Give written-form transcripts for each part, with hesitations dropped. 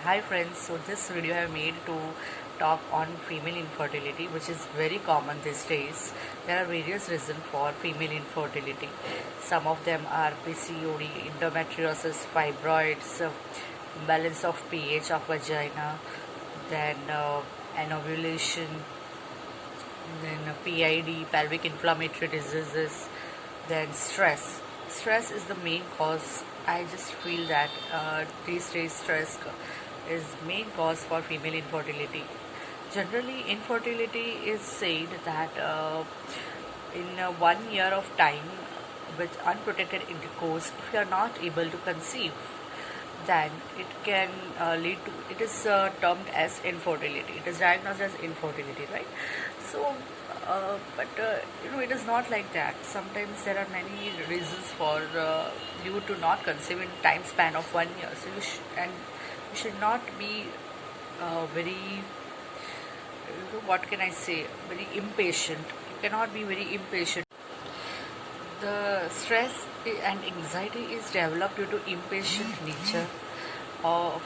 Hi friends, so this video I have made to talk on female infertility, which is very common these days. There are various reasons for female infertility. Some of them are PCOD, endometriosis, fibroids, imbalance of pH of vagina, then anovulation, then PID, pelvic inflammatory diseases, then stress. Stress is the main cause. I just feel that these days stress is main cause for female infertility. Generally, infertility is said that in 1 year of time with unprotected intercourse, if you are not able to conceive, then it can lead to, it is termed as infertility. It is diagnosed as infertility, right? So but it is not like that. Sometimes there are many reasons for you to not conceive in time span of 1 year. So you should not be very, what can I say, very impatient. You cannot be very impatient. The stress and anxiety is developed due to impatient nature of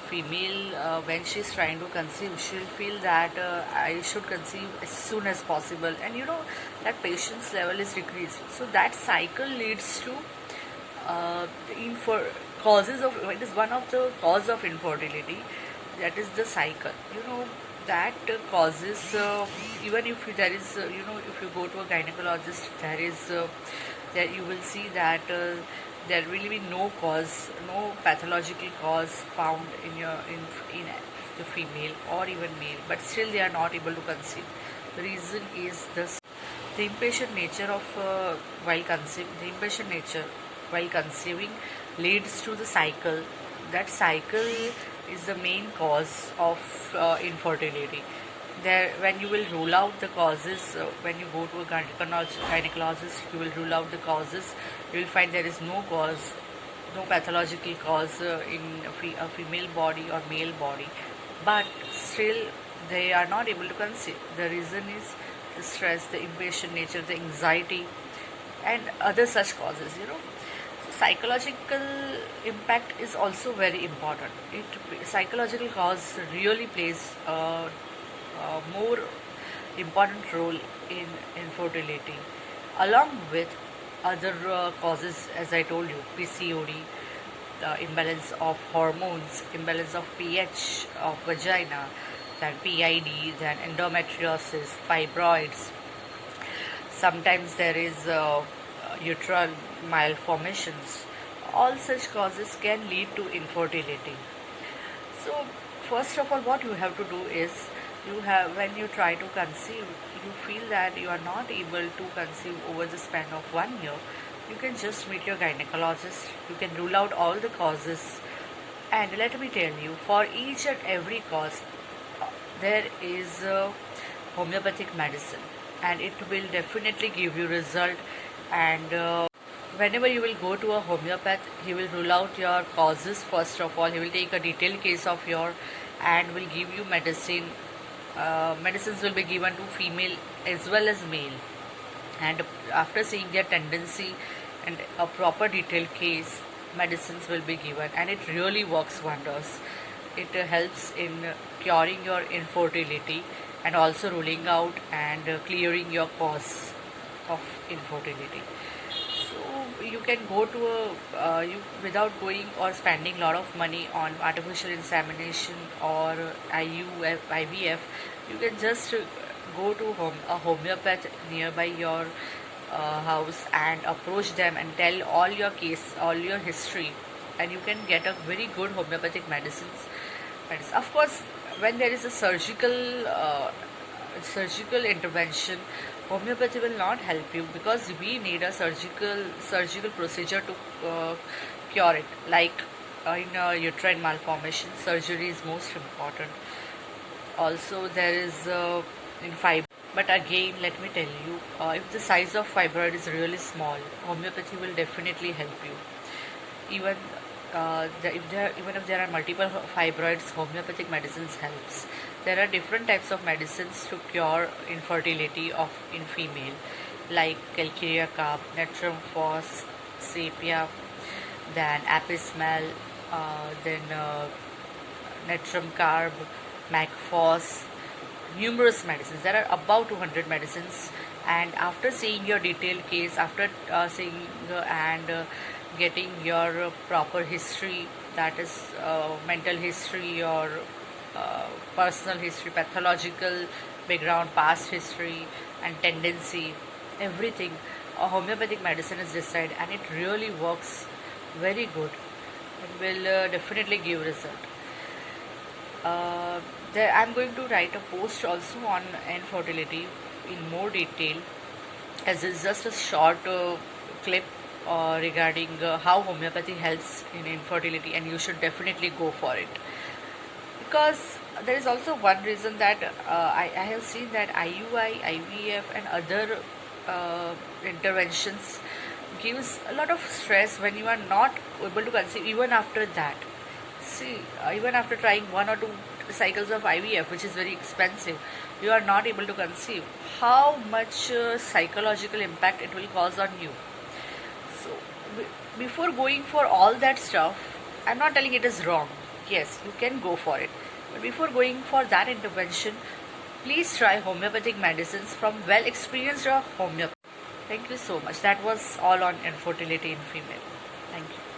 female. When she's trying to conceive, she'll feel that I should conceive as soon as possible, and that patience level is decreased. So that cycle leads to causes of, it is one of the cause of infertility. That is the cycle. That causes, even if there is, if you go to a gynecologist, there you will see that there will be no cause, no pathological cause found in the female or even male, but still they are not able to conceive. The reason is this: the impatient nature of the impatient nature while conceiving leads to the cycle. That cycle is the main cause of infertility. There, when you will rule out the causes, when you go to a gynecologist, you will rule out the causes. You will find there is no cause, no pathological cause in a female body or male body, but still they are not able to conceive. The reason is the stress, the impatient nature, the anxiety, and other such causes. Psychological impact is also very important. Psychological cause really plays a more important role in infertility, along with other causes, as I told you: PCOD, imbalance of hormones, imbalance of pH of vagina, then PID, then endometriosis, fibroids. Sometimes there is uterine malformations. All such causes can lead to infertility. So, first of all, what you have to do is, when you try to conceive, you feel that you are not able to conceive over the span of 1 year, you can just meet your gynecologist. You can rule out all the causes, and let me tell you, for each and every cause, there is homeopathic medicine, and it will definitely give you result. And whenever you will go to a homeopath, he will rule out your causes. First of all, he will take a detailed case of your and will give you medicine. Medicines will be given to female as well as male, and after seeing their tendency and a proper detailed case, medicines will be given, and it really works wonders. It helps in curing your infertility and also ruling out and clearing your cause of infertility. So you can go to you without going or spending a lot of money on artificial insemination or IVF. You can just go to a homeopath nearby your house and approach them and tell all your case, all your history, and you can get a very good homeopathic medicines. Of course, when there is a surgical intervention, homeopathy will not help you, because we need a surgical procedure to cure it. Like in uterine malformation, surgery is most important. Also, there is in fibroid. But again, let me tell you, if the size of fibroid is really small, homeopathy will definitely help you. Even even if there are multiple fibroids, homeopathic medicines helps. There are different types of medicines to cure infertility in female, like calcarea carb, natrum phos, sepia, then apis mel, then Natrum Carb, Macphos, numerous medicines. There are about 200 medicines. And after seeing your detailed case, after seeing and getting your proper history, that is mental history or personal history, pathological background, past history, and tendency, everything, a homeopathic medicine is decided, and it really works very good. It will definitely give result. I'm going to write a post also on infertility in more detail, as it's just a short clip regarding how homeopathy helps in infertility, and you should definitely go for it. Because there is also one reason that I have seen that IUI, IVF, and other interventions gives a lot of stress when you are not able to conceive even after that. See, even after trying one or two cycles of IVF, which is very expensive, you are not able to conceive. How much psychological impact it will cause on you. So, before going for all that stuff, I'm not telling it is wrong. Yes, you can go for it. But before going for that intervention, please try homeopathic medicines from well experienced homeopath. Thank you so much. That was all on infertility in female. Thank you.